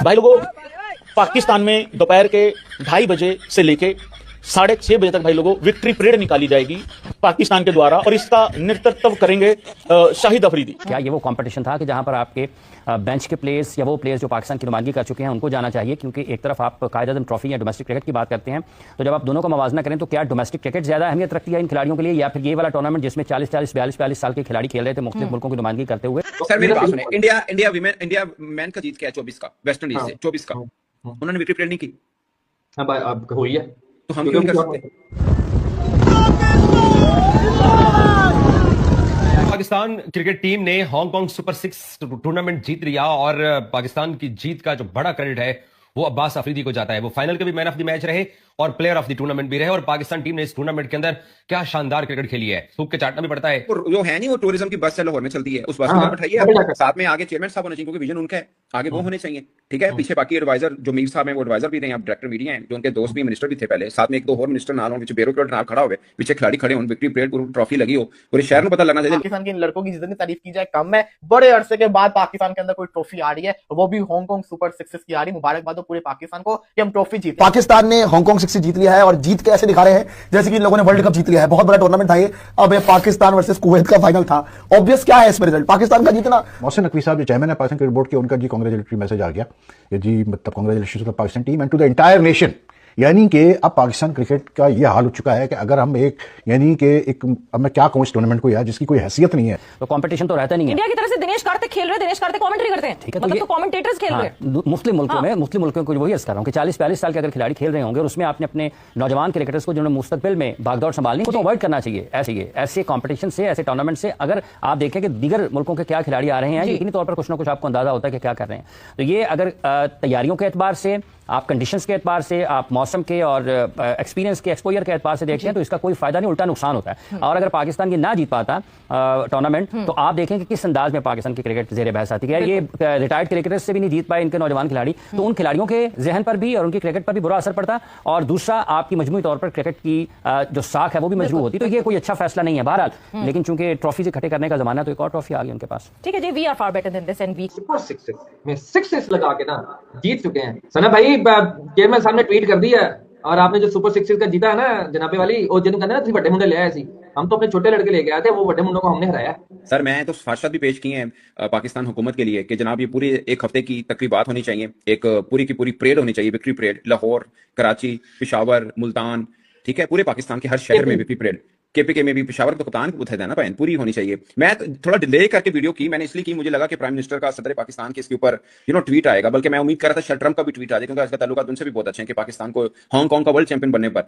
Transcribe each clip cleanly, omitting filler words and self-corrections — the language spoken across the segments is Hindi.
भाई लोगों, पाकिस्तान में दोपहर के 2:30 बजे से लेके 6:30 बजे तक भाई लोगों विक्ट्री परेड निकाली जाएगी पाकिस्तान के द्वारा, और इसका नेतृत्व करेंगे शाहिद अफरीदी। क्या ये वो कंपटीशन था कि जहां पर आपके बेंच के प्लेयर्स या वो प्लेयर्स जो पाकिस्तान की नुमाइंदगी कर चुके हैं उनको जाना चाहिए? क्योंकि एक तरफ आप कायद-ए-आज़म ट्रॉफी या डोमेस्टिक क्रिकेट की बात करते हैं, तो जब आप दोनों का मवाजना करें तो क्या डोमेस्टिक क्रिकेट ज्यादा अहमियत रखती है इन खिलाड़ियों के लिए, या फिर ये वाला टूर्नामेंट जिसमें 40-40, 42-42 साल के खिलाड़ी खेल रहे थे मुख्तलिफ मुल्कों की नुमाइंदगी करते हुए? सर मेरी बात सुनिए, इंडिया मैन का जीत क्या है 24 का, वेस्ट इंडीज से 24 का, उन्होंने विक्ट्री परेड नहीं की। हाँ भाई, अब हुई है तो हम क्यों नहीं कर सकते? पाकिस्तान क्रिकेट टीम ने हांगकांग सुपर 6 टूर्नामेंट जीत लिया और पाकिस्तान की जीत का जो बड़ा क्रेडिट है वो अब्बास अफरीदी को जाता है। वो फाइनल के भी मैन ऑफ द मैच रहे और प्लेयर ऑफ द टूर्नामेंट भी रहे, और पाकिस्तान टीम ने इस टूर्नामेंट के अंदर क्या शानदार क्रिकेट खेली है, सूख के चाटना भी पड़ता है। जो है नहीं वो टूरिज्म की बस लाहौर में चलती है, उस बस में बैठाइए, साथ में आगे चेयरमैन साहब होने चाहिए, क्योंकि विजन उनका है, आगे वो होने चाहिए, ठीक है। पीछे बाकी एडवाइजर जो मीर साहब हैं वो एडवाइजर भी रहे, आप डायरेक्टर मीडिया हैं, जो उनके दोस्त भी मिनिस्टर भी थे पहले, साथ में एक दो और मिनिस्टर ना हो, पीछे ब्यूरोक्रेट ना खड़ा हुए, पीछे खिलाड़ी खड़े हो, विक्ट्री परेड पूरी ट्रॉफी लगी हो, पूरे शहर में पता लगना चाहिए। पाकिस्तान के इन लड़कों की जितनी तारीफ की जाए कम है। बड़े अरसे के बाद पाकिस्तान के अंदर कोई ट्रॉफी आ रही है, वो भी हांगकांग सुपर 6 की आ रही है। मुबारकबाद हो पूरे पाकिस्तान को कि हम ट्रॉफी जीते। पाकिस्तान ने हांगकांग 6 जीत लिया है और जीत के ऐसे दिखा रहे हैं जैसे कि इन लोगों ने वर्ल्ड कप जीत लिया है। बहुत बड़ा टूर्नामेंट था ये। अब ये पाकिस्तान वर्सेस कुवैत का फाइनल था। ऑब्वियस क्या है इसमें रिजल्ट, पाकिस्तान का जीतना। मोहसिन नकवी साहब जो चेयरमैन है पाकिस्तान क्रिकेट बोर्ड के, उनका जी कांग्रेचुलेटरी मैसेज आ गया ये जी, मतलब congratulation to the Pakistan team and to the entire nation. यानी कि अब पाकिस्तान क्रिकेट का ये हाल हो चुका है कि अगर हम एक, यानी कि एक, अब मैं क्या कहूं इस टूर्नामेंट को यार, जिसकी कोई हैसियत नहीं है, तो कंपटीशन तो रहता नहीं है। इंडिया की तरफ से दिनेश कार्तिक खेल रहे हैं, दिनेश कार्तिक कमेंट्री करते हैं, ठीक है, मतलब तो कमेंटेटर्स खेल रहे हैं मुस्लिम मुल्कों में, मुस्लिम मुल्कों को वही अर्ज कर रहा हूं कि 40-42 साल के अगर खिलाड़ी खेल रहे होंगे और उसमें आपने अपने नौजवान क्रिकेटर्स को जिन्होंने मुस्तकबिल में भागदौड़ संभालनी, तो अवॉइड करना चाहिए। ऐसे कॉम्पिटिशन से, ऐसे टूर्नामेंट से अगर आप देखें कि दीगर मुल्कों के क्या खिलाड़ी आ रहे हैं, यकीनी तौर पर कुछ ना कुछ आपको अंदाजा होता है कि क्या कर रहे हैं। तो ये अगर तैयारियों के एतबार से, आप कंडीशंस के एतबार से, आप मौसम के और एक्सपीरियंस के, एक्सपोजर के एतबार से देखते हैं तो इसका कोई फायदा नहीं, उल्टा नुकसान होता है। और अगर पाकिस्तान ये ना जीत पाता टूर्नामेंट, तो आप देखें कि किस अंदाज में पाकिस्तान की क्रिकेट जेर बहस आती है। ये रिटायर्ड क्रिकेटर्स से भी नहीं जीत पाए इनके नौजवान खिलाड़ी, तो उन खिलाड़ियों के जहन पर भी और उनकी क्रिकेट पर भी बुरा असर पड़ता, और दूसरा आपकी मजमूई तौर पर क्रिकेट की जो साख है वो भी मजबूत होती। तो ये कोई अच्छा फैसला नहीं है बहरहाल, लेकिन चूंकि ट्रॉफी से इकट्ठे करने का जमाना, तो एक और ट्रॉफी आ गई उनके पास। ठीक है जी, we are far better than this and we super 6 में 6 लगा के ना जीत चुके हैं। सना भाई चेयरमैन साहब ने ट्वीट कर दिया, और आपने जो सुपर 6 का जीता है ना जनाबे वाली, और जिन्होंने कहते हैं ना बड़े मुंडे ले आए सी, हम तो अपने छोटे लड़के लेके आए थे, वो बड़े मुंडों को हमने हराया। सर मैं तो सिफारिशात भी पेश की हैं पाकिस्तान हुकूमत के लिए कि जनाब ये पूरी एक हफ्ते की तकरीबात होनी चाहिए, एक पूरी की पूरी परेड होनी चाहिए, विक्ट्री परेड, लाहौर, कराची, पेशावर, मुल्तान, ठीक है, पूरे पाकिस्तान के हर शहर में विक्ट्री परेड, केपीके में भी, पेशावर तो कप्तान को देना पैन पूरी होनी चाहिए। मैं थोड़ा डिले करके वीडियो की, मैंने इसलिए की, मुझे लगा कि प्राइम मिनिस्टर का, सदर पाकिस्तान के इसके ऊपर ट्वीट आएगा, बल्कि मैं उम्मीद कर रहा था शायद ट्रंप का भी ट्वीट आ जाए, क्योंकि इसका ताल्लुकात उनसे भी बहुत अच्छे हैं कि पाकिस्तान को हांगकांग का वर्ल्ड चैंपियन बनने पर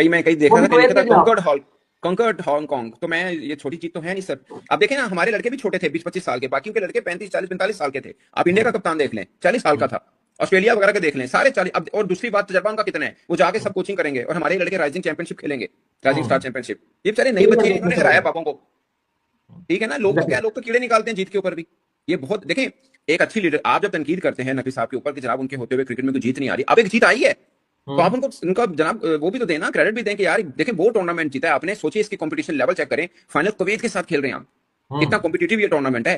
मैं कहीं देख रहा था कंकर्ड हांगकांग, तो मैं ये छोटी चीज तो है नहीं सर। आप देखें ना, हमारे लड़के भी छोटे थे 20-25 साल के, बाकी के लड़के 35, 40, 45 साल के थे। आप इंडिया का कप्तान देख लें 40 साल का था, ऑस्ट्रेलिया वगैरह के देख लें सारे 40। अब और दूसरी बात, तजर्बा उनका कितना है, वो जाके सब कोचिंग करेंगे, और हमारे लड़के राइजिंग चैंपियनशिप खेलेंगे, राइजिंग स्टार चैंपियनशिप। ये बेचारे नई बच्चे, इन्होंने हराया पापों को, ठीक है ना। लोग तो क्या, लोग तो कीड़े निकालते हैं जीत के ऊपर भी। ये बहुत देखें, एक अच्छी लीडर, आप जब तनकीद करते हैं नकवी साहब के ऊपर कि जनाब उनके होते हुए क्रिकेट में कोई जीत नहीं आ रही, अब एक जीत आई है, तो आप उनका जनाब वो भी तो देना, क्रेडिट भी दें कि यार देखें वो टूर्नामेंट जीता है आपने। सोचिए इसकी कंपटीशन लेवल चेक करें, फाइनल कुवैत के साथ खेल रहे हैं आप, कितना कॉम्पिटिटिव ये टूर्नामेंट है।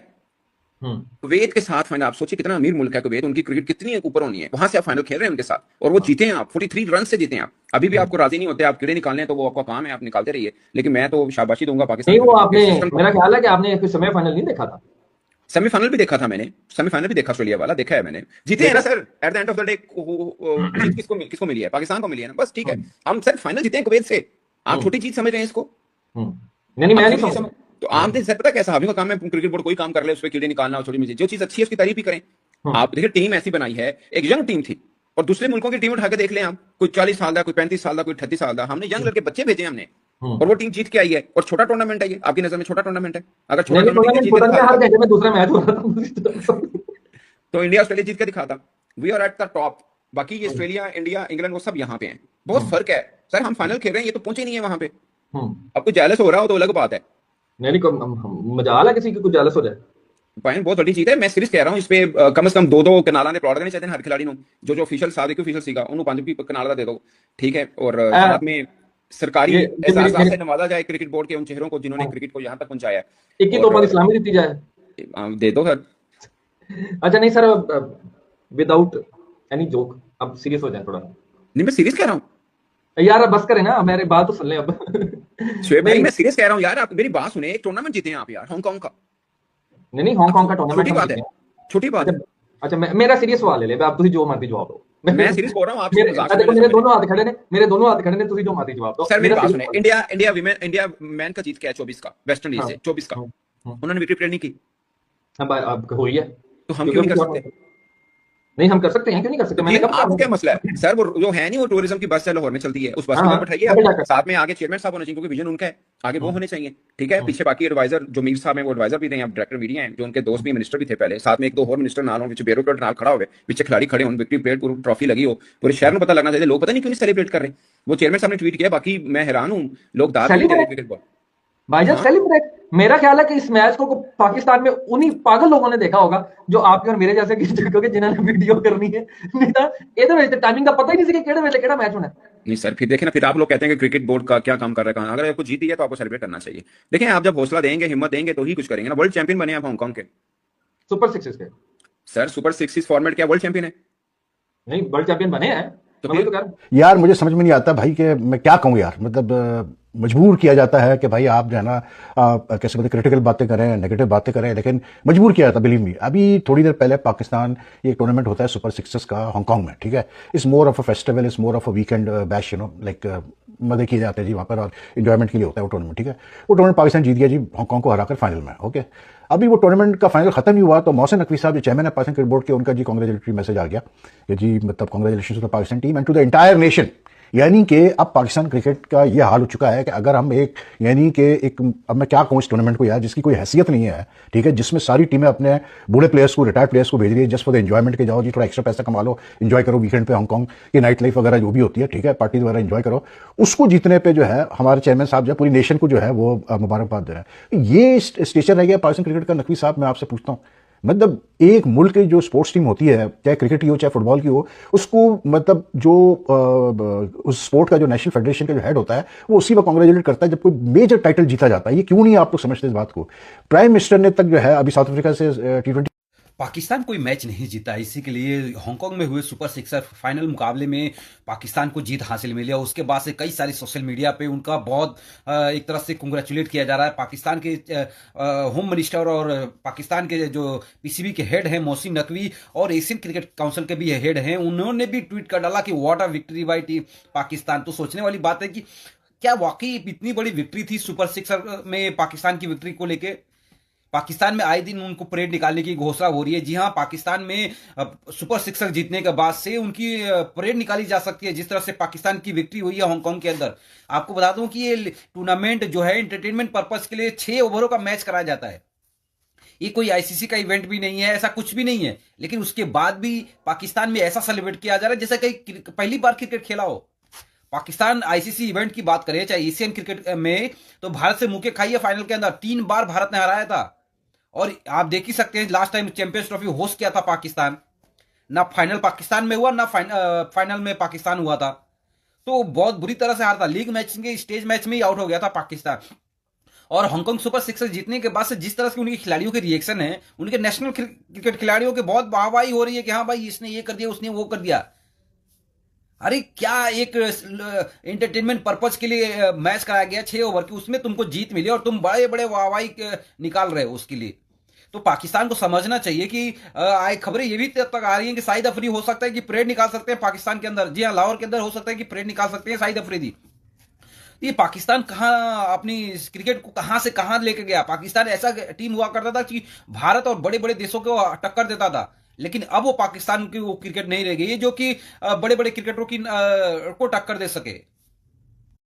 कुवैत के साथ फाइनल, आप सोचिए कितना अमीर मुल्क है कुवैत, उनकी क्रिकेट कितनी ऊपर होनी है, वहां से आप फाइनल खेल रहे हैं उनके साथ, और वो जीते हैं आप 43 रन से जीते हैं आप। अभी भी आपको राजी नहीं होते, आप कीड़े निकालने हैं, तो वो आपका काम है, आप निकालते रहिए, लेकिन मैं तो शाबाशी दूंगा पाकिस्तान। नहीं, वो आपने, मेरा ख्याल है कि आपने कोई सेमीफाइनल नहीं देखा था। सेमीफाइनल भी देखा था मैंने, सेमीफाइनल भी देखा, ऑस्ट्रेलिया वाला देखा है मैंने। जीते हैं ना sir, at the end of the day जीत किसको मिली है, पाकिस्तान को मिली है ना, बस ठीक है। हम सर फाइनल जीते हैं कुवैत से, आप छोटी जीत समझ रहे हैं इसको? नहीं, मैं नहीं समझ। तो आम दिन सर पता कैसा, अभी का काम है, क्रिकेट बोर्ड कोई काम कर ले, उस पर कीड़े निकालना, छोटी चीज, जो चीज अच्छी है उसकी तारीफ ही करें। आप देखिए टीम ऐसी बनाई है, एक यंग टीम थी, और दूसरे मुल्कों की टीम उठा के देख लें आप, कोई 40 साल का, कोई 35 साल का, कोई 38 साल का, हमने यंग लड़के बच्चे भेजे हमने, और वो टीम जीत के आई है। और छोटा टूर्नामेंट है ये, आपकी नजर में छोटा टूर्नामेंट है? अगर छोटा टूर्नामेंट में दूसरा मैच हो रहा था तो इंडिया ऑस्ट्रेलिया जीत के दिखाता, we are at the top. बाकी ये ऑस्ट्रेलिया, इंडिया, इंग्लैंड वो सब यहाँ पे हैं, बहुत फर्क है सर। हम फाइनल खेल रहे हैं, ये तो पहुंचे नहीं है वहां पे। अब कुछ जेलस हो रहा हो तो अलग बात है, नहीं मजाल है किसी की कुछ जेलस हो जाए। पॉइंट बहुत बड़ी चीज है, मैं सीरीज कह रहा हूं, इस पे कम से कम 2-2 कनाला ने प्लॉट करने चाहिए हर खिलाड़ी जो ऑफिशियल साथ ऑफिशियल सीगा उन्होंने 5 कनाला दे दो, ठीक है। और साथ में सरकारी एहसास से नवाजा जाए क्रिकेट बोर्ड के उन चेहरों को जिन्होंने क्रिकेट को यहाँ तक पहुंचाया है। एक ही तोहफा इस्लामी दी जाए, दे दो सर। अच्छा नहीं सर, विदाउट एनी जोक, अब सीरियस हो जाए थोड़ा। नहीं मैं सीरियस कह रहा हूँ यार अब बस करें ना, मेरे बात तो सुन ले अब। शुएब भाई, मैं सीरियस कह रहा हूँ यार, आप मेरी बात सुने। एक टूर्नामेंट जीते हैं आप यार, हांगकांग का। नहीं हांगकांग का टूर्नामेंट छोटी बात है, छोटी बात है। अच्छा मेरा सीरियस सवाल ले ले, अब तुसी जो मर्जी जवाब दो। मैं सीरियस बोल रहा हूँ, आप मेरे मजाक समझ मेरे रहे दोनों हाथ खड़े ने, मेरे दोनों हाथ खड़े ने, तुसी जो मर्जी जवाब दो। सर मेरी बात serious सुने, सवाल है। इंडिया मैन का जीत क्या है 24 का, वेस्ट इंडीज से 24 का, उन्होंने विकेट प्रेड नहीं की, अब हुई है तो हम क्यों नहीं कर सकते? नहीं हम कर सकते हैं, क्यों नहीं कर सकते? मैंने कब आपको क्या मसला है सर? वो जो है नहीं, वो टूरिज्म की बस है लाहौर में चलती है, उस बस में बैठाइए आप, साथ में आगे चेयरमैन साहब होने चाहिए, क्योंकि विजन उनका है, आगे वो होने चाहिए, ठीक है। पीछे बाकी एडवाइजर जो मीर साहब हैं, वो एडवाइजर भी थे, आप डायरेक्टर मीडिया हैं, जो उनके दोस्त भी मिनिस्टर भी थे पहले, साथ में एक दो और मिनिस्टर नाल हो, पीछे ब्यूरोक्रेट नाल खड़ा हो, पीछे खिलाड़ी खड़े हो, विक्ट्री परेड पूरी ट्रॉफी लगी हो, पूरे शहर में पता लगना चाहिए। लोग पता नहीं क्यों नहीं सेलिब्रेट कर रहे। वो चेयरमैन साहब ने ट्वीट किया, बाकी मैं हैरान हूँ, लोग दाद नहीं दे रहे क्रिकेट बॉल। भाईजान सेलिब्रेट, मेरा ख्याल है कि इस मैच को पाकिस्तान में उन्हीं पागल लोगों ने देखा होगा जो आपके और मेरे जैसे क्योंकि जिन्होंने वीडियो करनी है, नहीं था ये टाइमिंग का पता ही नहीं सी कि केड़े वेले केड़ा मैच होना है। नहीं सर, फिर देखें ना, फिर आप लोग कहते हैं कि क्रिकेट बोर्ड का क्या काम कर रहा है, अगर आपको जीती है तो आपको सेलिब्रेट करना चाहिए। देखें, आप जब हौसला देंगे, हिम्मत देंगे तो ही कुछ करेंगे ना। वर्ल्ड चैंपियन बने आप हांगकांग के, सुपर सिक्सेस के। सर सुपर सिक्स फॉर्मेट क्या वर्ल्ड चैंपियन है? नहीं वर्ल्ड चैंपियन बने हैं तो मैं तो कह रहा हूं। यार मुझे समझ में नहीं आता भाई कि मैं क्या कहूँ यार, मतलब मजबूर किया जाता है कि भाई आप जो है ना कैसे बोलते क्रिटिकल बातें करें, नेगेटिव बातें करें, लेकिन मजबूर किया जाता। बिलीव मी, अभी थोड़ी देर पहले पाकिस्तान एक टूर्नामेंट होता है सुपर सिक्सेस का हांगकांग में, ठीक है। It's more of a festival, it's more of a weekend bash, you know, like मजे किए जाते हैं जी वहाँ पर, और इंजॉयमेंट के लिए होता है वो टूर्नामेंट, ठीक है। वो टूर्नामेंट पाकिस्तान जीत गया जी हांगकांग को हराकर फाइनल में, ओके। अभी वो टूर्नामेंट का फाइनल खत्म ही हुआ तो मोहसिन नकवी साहब जो चेयरमैन है पाकिस्तान क्रिकेट बोर्ड के, उनका जी कांग्रेचुलेटरी मैसेज आ गया कि जी मतलब congratulation to the Pakistan team and to the entire nation. यानी कि अब पाकिस्तान क्रिकेट का ये हाल हो चुका है कि अगर हम एक, यानी कि एक, अब मैं क्या कहूँ इस टूर्नामेंट को यार, जिसकी कोई हैसियत नहीं है, ठीक है, जिसमें सारी टीमें अपने बूढ़े प्लेयर्स को, रिटायर्ड प्लेयर्स को भेज रही है जस्ट फॉर द एंजॉयमेंट के, जाओ जी थोड़ा एक्स्ट्रा पैसा कमा लो, एंजॉय करो वीकेंड पे हांगकांग की नाइट लाइफ वगैरह जो भी होती है, ठीक है, पार्टी वगैरह एंजॉय करो। उसको जीतने पे जो है हमारे चेयरमैन साहब जो है पूरी नेशन को जो है वो मुबारकबाद दे रहे हैं। ये स्टेशन रह गया पाकिस्तान क्रिकेट का। नकवी साहब मैं आपसे पूछता हूँ, मतलब एक मुल्क की जो स्पोर्ट्स टीम होती है, चाहे क्रिकेट की हो चाहे फुटबॉल की हो, उसको मतलब जो उस स्पोर्ट का जो नेशनल फेडरेशन का जो हेड होता है वो उसी वक्त कांग्रेचुलेट करता है जब कोई मेजर टाइटल जीता जाता है। ये क्यों नहीं आप लोग समझते इस बात को? प्राइम मिनिस्टर ने तक जो है अभी साउथ अफ्रीका से T20 पाकिस्तान कोई मैच नहीं जीता, इसी के लिए हांगकांग में हुए सुपर सिक्सर फाइनल मुकाबले में पाकिस्तान को जीत हासिल मिली और उसके बाद से कई सारी सोशल मीडिया पे उनका बहुत एक तरह से कंग्रेचुलेट किया जा रहा है। पाकिस्तान के होम मिनिस्टर और पाकिस्तान के जो पीसीबी के हेड हैं मोहसिन नकवी और एशियन क्रिकेट काउंसिल के भी हेड हैं, उन्होंने भी ट्वीट कर डाला कि what a victory bye team Pakistan. तो सोचने वाली बात है कि क्या वाकई इतनी बड़ी विक्ट्री थी सुपर सिक्सर में पाकिस्तान की विक्ट्री को लेके? पाकिस्तान में आए दिन उनको परेड निकालने की घोषणा हो रही है। जी हां, पाकिस्तान में सुपर सिक्सर जीतने के बाद से उनकी परेड निकाली जा सकती है, जिस तरह से पाकिस्तान की विक्ट्री हुई है हांगकांग के अंदर। आपको बता दूं कि ये टूर्नामेंट जो है एंटरटेनमेंट पर्पस के लिए 6 ओवरों का मैच कराया जाता है। ये कोई आईसीसी का इवेंट भी नहीं है, ऐसा कुछ भी नहीं है, लेकिन उसके बाद भी पाकिस्तान में ऐसा सेलिब्रेट किया जा रहा है जैसे कहीं पहली बार क्रिकेट खेला हो। पाकिस्तान आईसीसी इवेंट की बात करे चाहे एशियन क्रिकेट में, तो भारत से मुंह खाई है फाइनल के अंदर। 3 बार भारत ने हराया था और आप देख ही सकते हैं last time champions trophy host किया था पाकिस्तान, ना फाइनल पाकिस्तान में हुआ ना फाइनल में पाकिस्तान हुआ था। तो बहुत बुरी तरह से हारा था। लीग मैच के स्टेज मैच में ही आउट हो गया था पाकिस्तान। और हांगकांग सुपर सिक्सर जीतने के बाद से जिस तरह से उनके खिलाड़ियों के रिएक्शन है, उनके नेशनल क्रिकेट खिलाड़ियों के बहुत वाहवाही हो रही है कि हाँ भाई इसने ये कर दिया, उसने वो कर दिया। अरे क्या एक एंटरटेनमेंट पर्पज के लिए मैच कराया गया 6 ओवर की, उसमें तुमको जीत मिली और तुम बड़े बड़े वाहवाही निकाल रहे हो उसके लिए। तो पाकिस्तान को समझना चाहिए कि खबरें ये भी तक आ रही हैं कि शाहिद अफरीदी हो सकता है कि परेड निकाल सकते हैं पाकिस्तान के अंदर। जी हाँ, लाहौर के अंदर हो सकता है कि परेड निकाल सकते हैं शाहिद अफरीदी। ये पाकिस्तान कहां अपनी क्रिकेट को कहां से कहां लेके गया? पाकिस्तान ऐसा टीम हुआ करता था कि भारत और बड़े बड़े देशों को टक्कर देता था, लेकिन अब वो पाकिस्तान की वो क्रिकेट नहीं रह गई है जो कि बड़े बड़े क्रिकेटरों की को टक्कर दे सके।